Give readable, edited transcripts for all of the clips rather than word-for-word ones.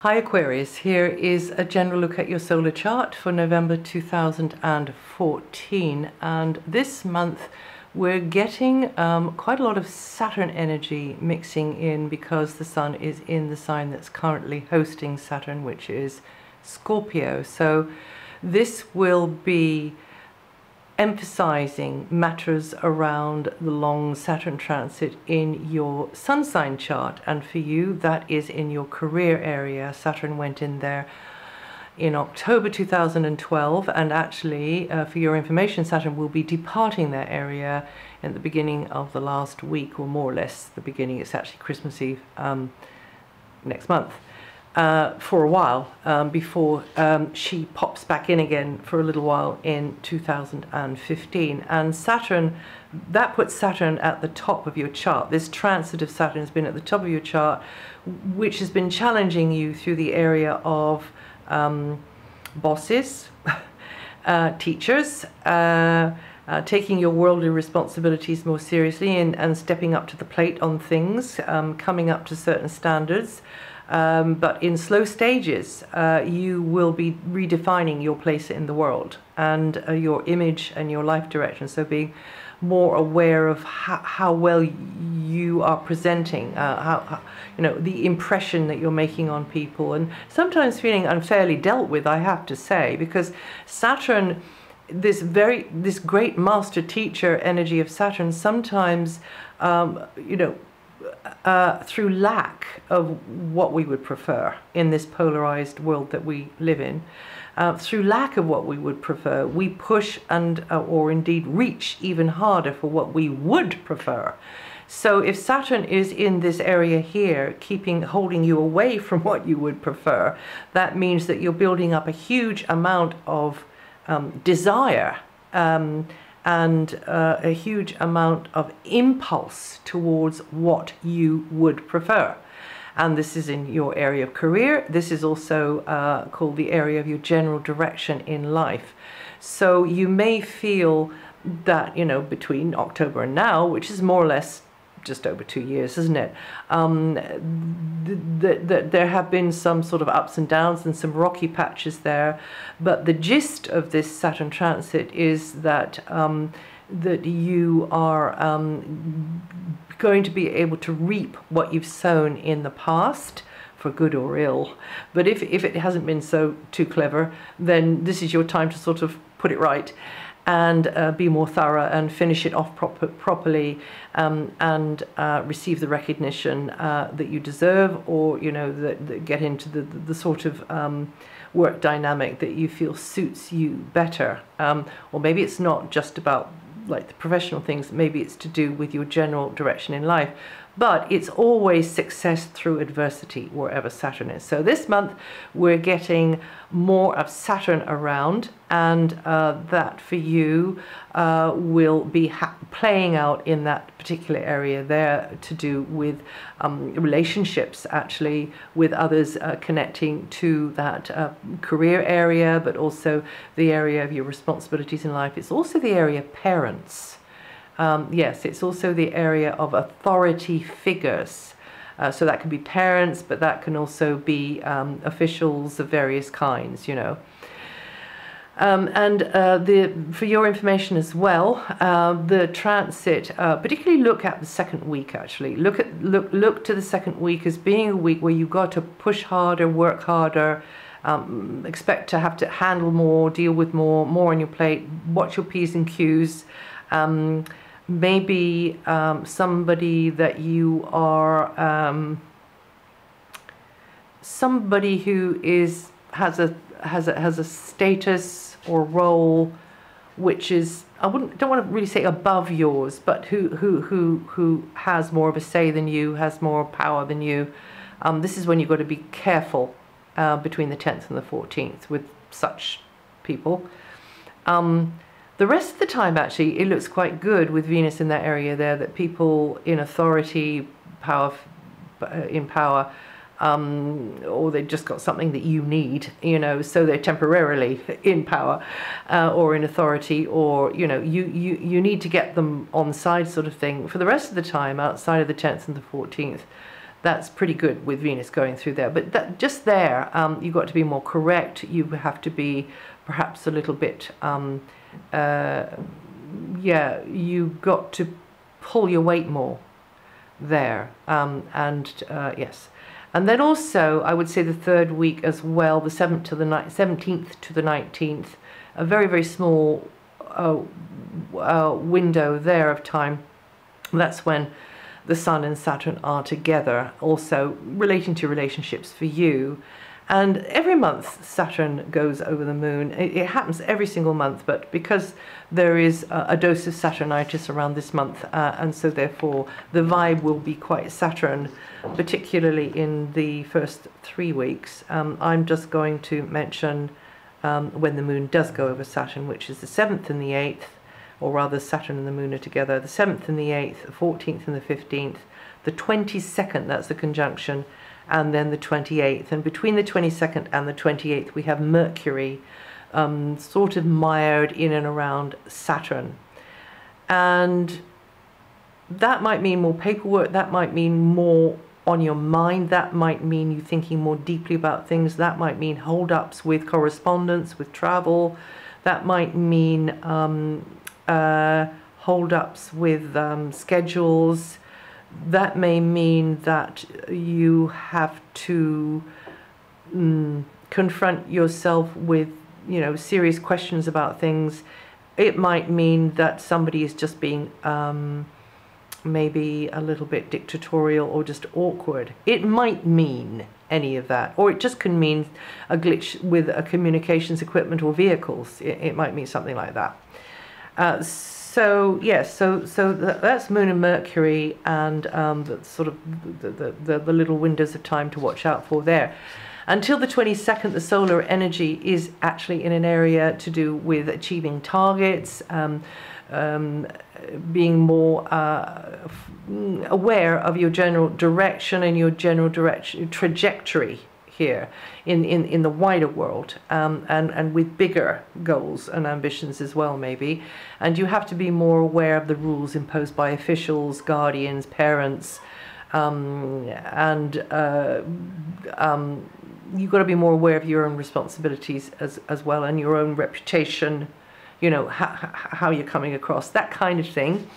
Hi Aquarius, here is a general look at your solar chart for November 2014, and this month we're getting quite a lot of Saturn energy mixing in because the Sun is in the sign that's currently hosting Saturn, which is Scorpio. So this will be emphasizing matters around the long Saturn transit in your sun sign chart, and for you that is in your career area. Saturn went in there in October 2012, and actually for your information, Saturn will be departing that area in the beginning of the last week, or more or less the beginning. It's actually Christmas Eve next month. For a while before she pops back in again for a little while in 2015. And Saturn, that puts Saturn at the top of your chart. This transit of Saturn has been at the top of your chart, which has been challenging you through the area of bosses, teachers, taking your worldly responsibilities more seriously and stepping up to the plate on things, coming up to certain standards. But in slow stages, you will be redefining your place in the world and your image and your life direction. So being more aware of how well you are presenting, how you know, the impression that you're making on people, and sometimes feeling unfairly dealt with, I have to say, because Saturn, this great master teacher energy of Saturn, sometimes you know, through lack of what we would prefer in this polarized world that we live in, through lack of what we would prefer, we push and or indeed reach even harder for what we would prefer. So if Saturn is in this area here, holding you away from what you would prefer, that means that you're building up a huge amount of desire and a huge amount of impulse towards what you would prefer. And this is in your area of career. This is also called the area of your general direction in life. So you may feel that, you know, between October and now, which is more or less just over 2 years, isn't it? That there have been some sort of ups and downs and some rocky patches there, but the gist of this Saturn transit is that that you are going to be able to reap what you've sown in the past, for good or ill. But if it hasn't been so too clever, then this is your time to sort of put it right and be more thorough and finish it off properly, and receive the recognition that you deserve, or, you know, that get into the sort of work dynamic that you feel suits you better. Or maybe it's not just about like the professional things, maybe it's to do with your general direction in life. But it's always success through adversity wherever Saturn is. So this month we're getting more of Saturn around, and that for you will be playing out in that particular area there, to do with relationships, actually, with others, connecting to that career area, but also the area of your responsibilities in life. It's also the area of parents. Yes, it's also the area of authority figures. So that can be parents, but that can also be officials of various kinds, you know. For your information as well, the transit, particularly look at the second week, actually. Look to the second week as being a week where you've got to push harder, work harder, expect to have to handle more, deal with more on your plate, watch your P's and Q's. Maybe somebody that you are, somebody who has a status or role which is, don't want to really say above yours, but who has more of a say than you, has more power than you. This is when you've got to be careful between the 10th and the 14th with such people. The rest of the time, actually, it looks quite good with Venus in that area there, that people in authority, in power, or they've just got something that you need, you know, so they're temporarily in power or in authority, or, you know, you need to get them on side, sort of thing. For the rest of the time, outside of the 10th and the 14th, that's pretty good with Venus going through there. But that, just there, you've got to be more correct. You have to be perhaps a little bit, yeah, you've got to pull your weight more there. Yes. And then also, I would say the third week as well, the 17th to the 19th, a very, very small window there of time. That's when the Sun and Saturn are together, also relating to relationships for you. And every month Saturn goes over the moon. It happens every single month, but because there is a dose of Saturnitis around this month, and so therefore the vibe will be quite Saturn, particularly in the first 3 weeks. I'm just going to mention when the moon does go over Saturn, which is the 7th and the 8th, or rather Saturn and the moon are together, the 7th and the 8th, the 14th and the 15th, the 22nd, that's the conjunction, and then the 28th. And between the 22nd and the 28th, we have Mercury sort of mired in and around Saturn. And that might mean more paperwork, that might mean more on your mind, that might mean you thinking more deeply about things, that might mean hold-ups with correspondence, with travel, that might mean hold-ups with schedules. That may mean that you have to confront yourself with, you know, serious questions about things. It might mean that somebody is just being maybe a little bit dictatorial or just awkward. It might mean any of that, or it just can mean a glitch with a communications equipment or vehicles. It might mean something like that. So yes, so that's Moon and Mercury, and the sort of the little windows of time to watch out for there. Until the 22nd, the solar energy is actually in an area to do with achieving targets, being more aware of your general direction and your general trajectory here in the wider world, and with bigger goals and ambitions as well, maybe. And you have to be more aware of the rules imposed by officials, guardians, parents, you've got to be more aware of your own responsibilities as well, and your own reputation, you know, how you're coming across, that kind of thing.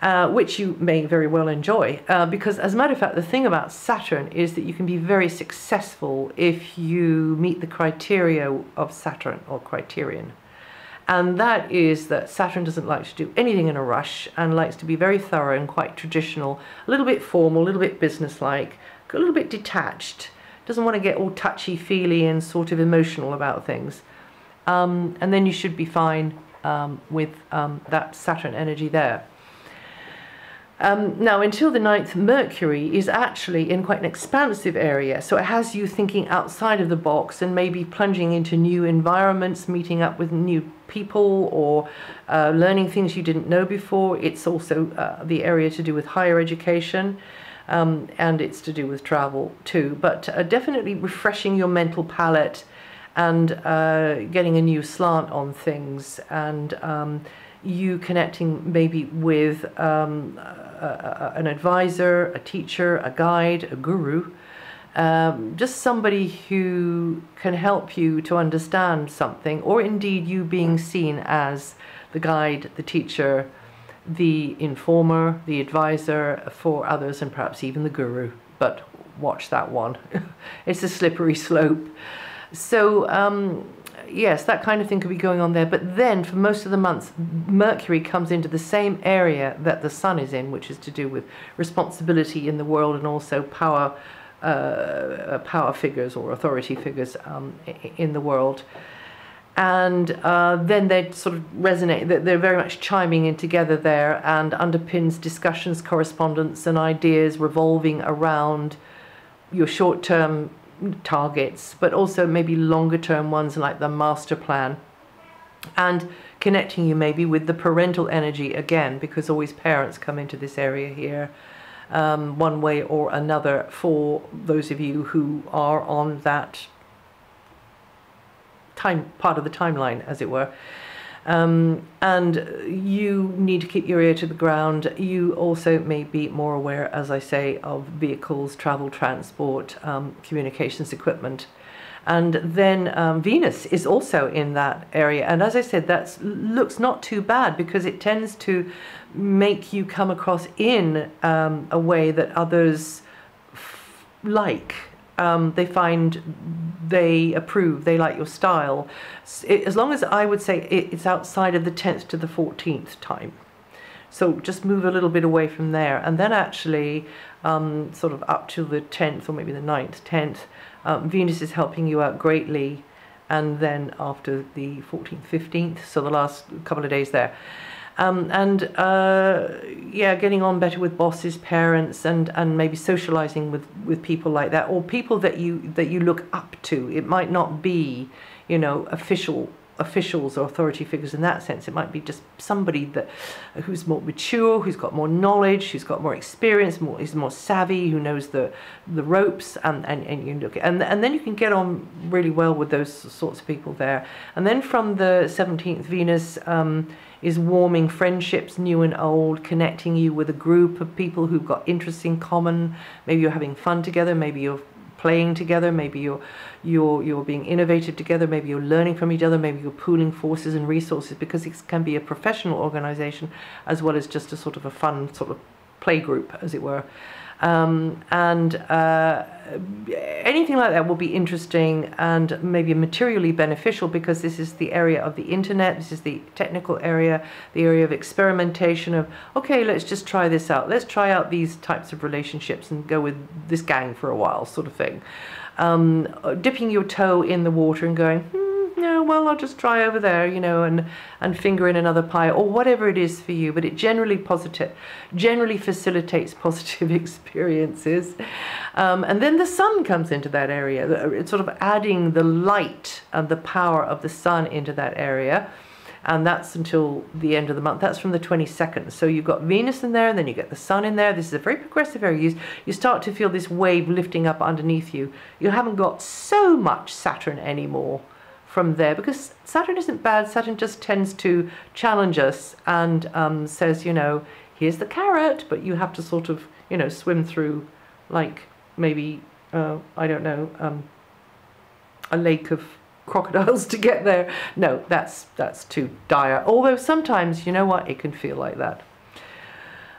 Which you may very well enjoy, because as a matter of fact, the thing about Saturn is that you can be very successful if you meet the criteria of Saturn, or criterion. And that is that Saturn doesn't like to do anything in a rush, and likes to be very thorough and quite traditional, a little bit formal, a little bit businesslike, a little bit detached, doesn't want to get all touchy-feely and sort of emotional about things. And then you should be fine with that Saturn energy there. Now, until the 9th, Mercury is actually in quite an expansive area, so it has you thinking outside of the box and maybe plunging into new environments, meeting up with new people, or learning things you didn't know before. It's also the area to do with higher education, and it's to do with travel too, but definitely refreshing your mental palette and getting a new slant on things, and you connecting maybe with an advisor, a teacher, a guide, a guru, just somebody who can help you to understand something, or indeed you being seen as the guide, the teacher, the informer, the advisor for others, and perhaps even the guru. But watch that one. It's a slippery slope. So yes, that kind of thing could be going on there. But then for most of the months, Mercury comes into the same area that the Sun is in, which is to do with responsibility in the world, and also power figures or authority figures in the world. And then they sort of resonate, they're very much chiming in together there, and underpins discussions, correspondence, and ideas revolving around your short-term targets, but also maybe longer-term ones like the master plan, and connecting you maybe with the parental energy again, because always parents come into this area here, one way or another, for those of you who are on that part of the timeline, as it were. And you need to keep your ear to the ground. You also may be more aware, as I say, of vehicles, travel, transport, communications equipment. And then Venus is also in that area. And as I said, that looks not too bad, because it tends to make you come across in a way that others like. They find, they approve, they like your style. As long as, I would say, it's outside of the 10th to the 14th time. So just move a little bit away from there. And then actually, sort of up to the 10th, or maybe the 9th, 10th, Venus is helping you out greatly. And then after the 14th, 15th, so the last couple of days there. Yeah, getting on better with bosses, parents, and maybe socializing with people like that, or people that you look up to. It might not be, you know, officials or authority figures in that sense. It might be just somebody who's more mature, who's got more knowledge, who's got more experience, is more savvy, who knows the ropes, and you look at, and then you can get on really well with those sorts of people there. And then from the 17th, Venus is warming friendships, new and old, connecting you with a group of people who've got interests in common. Maybe you're having fun together, maybe you're playing together, maybe you're being innovative together, maybe you're learning from each other, maybe you're pooling forces and resources, because it can be a professional organization as well as just a sort of a fun sort of play group, as it were. Anything like that will be interesting and maybe materially beneficial, because this is the area of the internet, this is the technical area, the area of experimentation of, okay, let's just try this out, let's try out these types of relationships and go with this gang for a while, sort of thing. Dipping your toe in the water and going, no, well, I'll just try over there, you know, and finger in another pie, or whatever it is for you. But it generally facilitates positive experiences. And then the sun comes into that area. It's sort of adding the light and the power of the sun into that area. And that's until the end of the month. That's from the 22nd. So you've got Venus in there, and then you get the sun in there. This is a very progressive area. You start to feel this wave lifting up underneath you. You haven't got so much Saturn anymore from there, because Saturn isn't bad. Saturn just tends to challenge us and says, you know, here's the carrot, but you have to sort of, you know, swim through, like, maybe, I don't know, a lake of crocodiles to get there. No, that's too dire. Although sometimes, you know what, it can feel like that.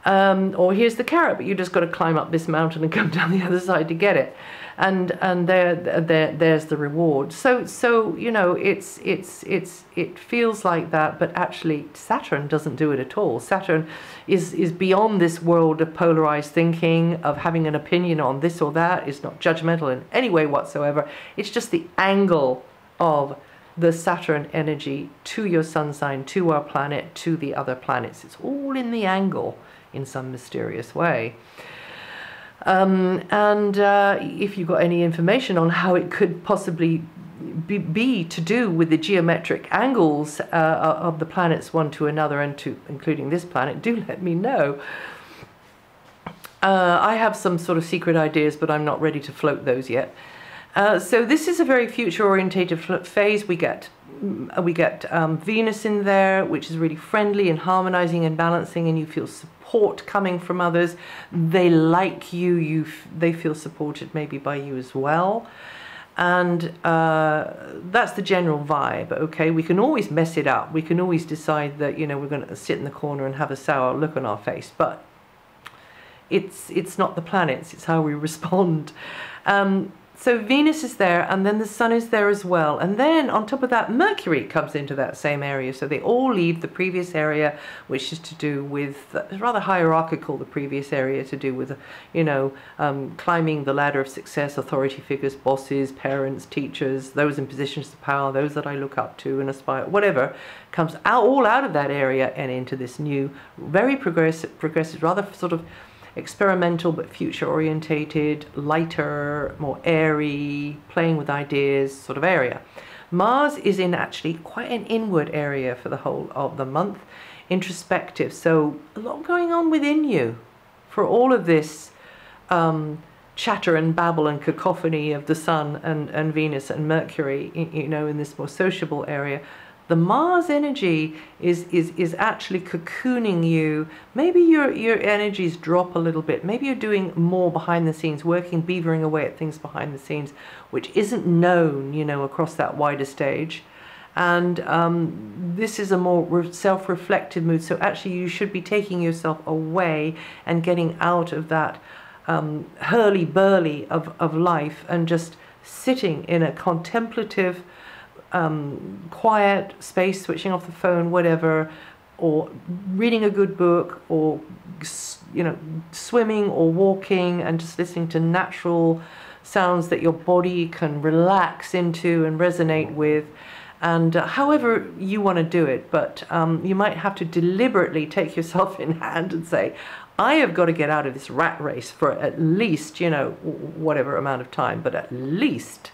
Or here's the carrot, but you just got to climb up this mountain and come down the other side to get it. And there's the reward. So you know, it feels like that, but actually Saturn doesn't do it at all. Saturn is beyond this world of polarized thinking, of having an opinion on this or that. It's not judgmental in any way whatsoever. It's just the angle of the Saturn energy to your sun sign, to our planet, to the other planets. It's all in the angle in some mysterious way. If you've got any information on how it could possibly be to do with the geometric angles of the planets one to another, and to including this planet, do let me know. I have some sort of secret ideas, but I'm not ready to float those yet. So this is a very future-orientated phase. We get Venus in there, which is really friendly and harmonizing and balancing, and you feel support coming from others. They like you. They feel supported maybe by you as well. And that's the general vibe. Okay, we can always mess it up. We can always decide that, you know, we're going to sit in the corner and have a sour look on our face. But it's not the planets. It's how we respond. So Venus is there, and then the sun is there as well. And then on top of that, Mercury comes into that same area. So they all leave the previous area, which is to do with, rather hierarchical, the previous area to do with, you know, climbing the ladder of success, authority figures, bosses, parents, teachers, those in positions of power, those that I look up to and aspire, whatever, comes all out of that area and into this new, very progressive, rather sort of experimental but future orientated, lighter, more airy, playing with ideas sort of area. Mars is in actually quite an inward area for the whole of the month, introspective, so a lot going on within you for all of this chatter and babble and cacophony of the sun and Venus and Mercury, you know, in this more sociable area. The Mars energy is actually cocooning you. Maybe your energies drop a little bit. Maybe you're doing more behind the scenes, working, beavering away at things behind the scenes, which isn't known, you know, across that wider stage. And this is a more self-reflective mood. So actually you should be taking yourself away and getting out of that hurly-burly of life and just sitting in a contemplative, quiet space, switching off the phone, whatever, or reading a good book, or, you know, swimming or walking and just listening to natural sounds that your body can relax into and resonate with. And however you want to do it, but you might have to deliberately take yourself in hand and say, I have got to get out of this rat race for at least, you know, whatever amount of time, but at least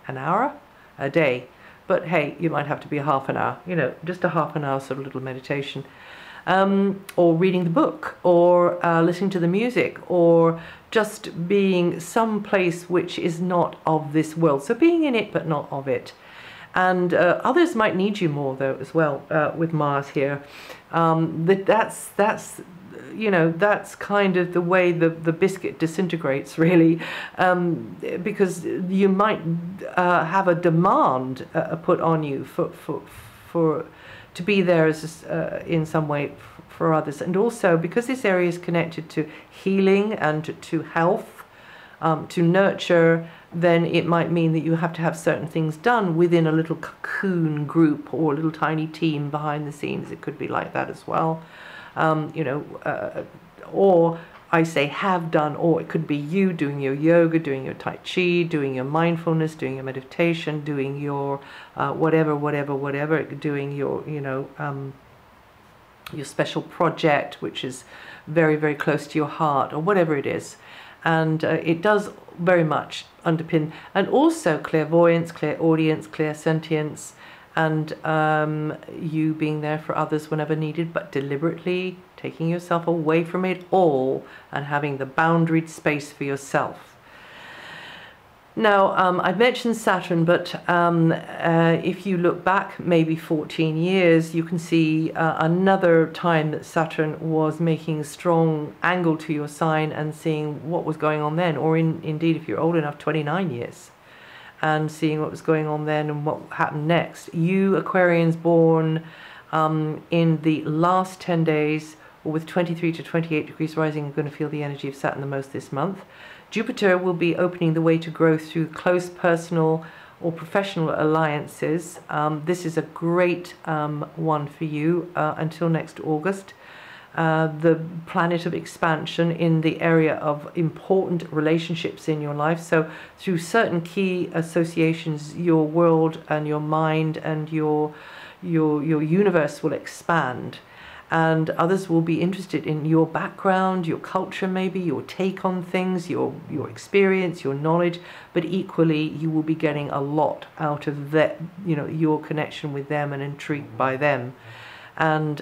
an hour a day. But hey, you might have to be a half an hour, you know, just a half an hour sort of little meditation, or reading the book, or listening to the music, or just being someplace which is not of this world. So being in it but not of it. And others might need you more though as well, with Mars here. That's you know, that's kind of the way the biscuit disintegrates, really, because you might have a demand put on you for to be there as in some way for others. And also because this area is connected to healing and to health, to nurture, then it might mean that you have to have certain things done within a little cocoon group or a little tiny team behind the scenes. It could be like that as well. You know, or I say have done, or it could be you doing your yoga, doing your Tai Chi, doing your mindfulness, doing your meditation, doing your whatever, doing your, you know, your special project, which is very, very close to your heart, or whatever it is. And it does very much underpin, and also clairvoyance, clairaudience, clairsentience, and you being there for others whenever needed, but deliberately taking yourself away from it all and having the boundaried space for yourself. Now, I've mentioned Saturn, but if you look back maybe 14 years, you can see another time that Saturn was making a strong angle to your sign and seeing what was going on then, or indeed, if you're old enough, 29 years. And seeing what was going on then and what happened next. You Aquarians born in the last 10 days, or with 23 to 28 degrees rising, are going to feel the energy of Saturn the most this month. Jupiter will be opening the way to growth through close personal or professional alliances. This is a great one for you until next August. The planet of expansion in the area of important relationships in your life. So through certain key associations, your world and your mind and your universe will expand, and others will be interested in your background, your culture, maybe your take on things, your experience, your knowledge. But equally, you will be getting a lot out of that, you know, your connection with them and intrigued by them. And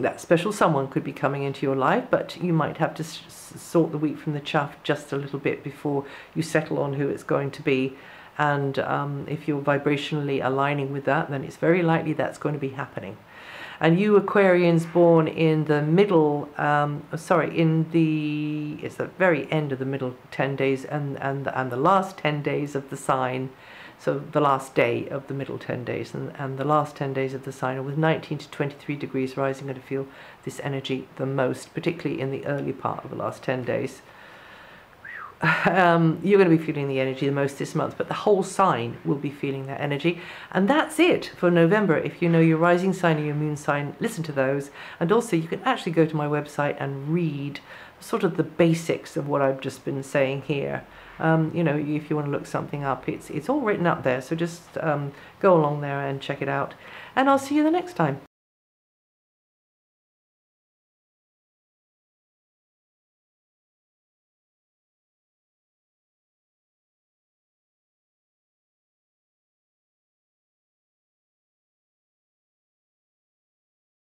that special someone could be coming into your life, but you might have to sort the wheat from the chaff just a little bit before you settle on who it's going to be. And if you're vibrationally aligning with that, then it's very likely that's going to be happening. And you Aquarians born in the middle, it's the very end of the middle 10 days and the last 10 days of the sign. So the last day of the middle 10 days and the last 10 days of the sign, with 19 to 23 degrees rising, going to feel this energy the most, particularly in the early part of the last 10 days. You're going to be feeling the energy the most this month, but the whole sign will be feeling that energy. And that's it for November. If you know your rising sign and your moon sign, listen to those. And also you can actually go to my website and read sort of the basics of what I've just been saying here. You know, if you want to look something up, it's all written up there. So just go along there and check it out. And I'll see you the next time.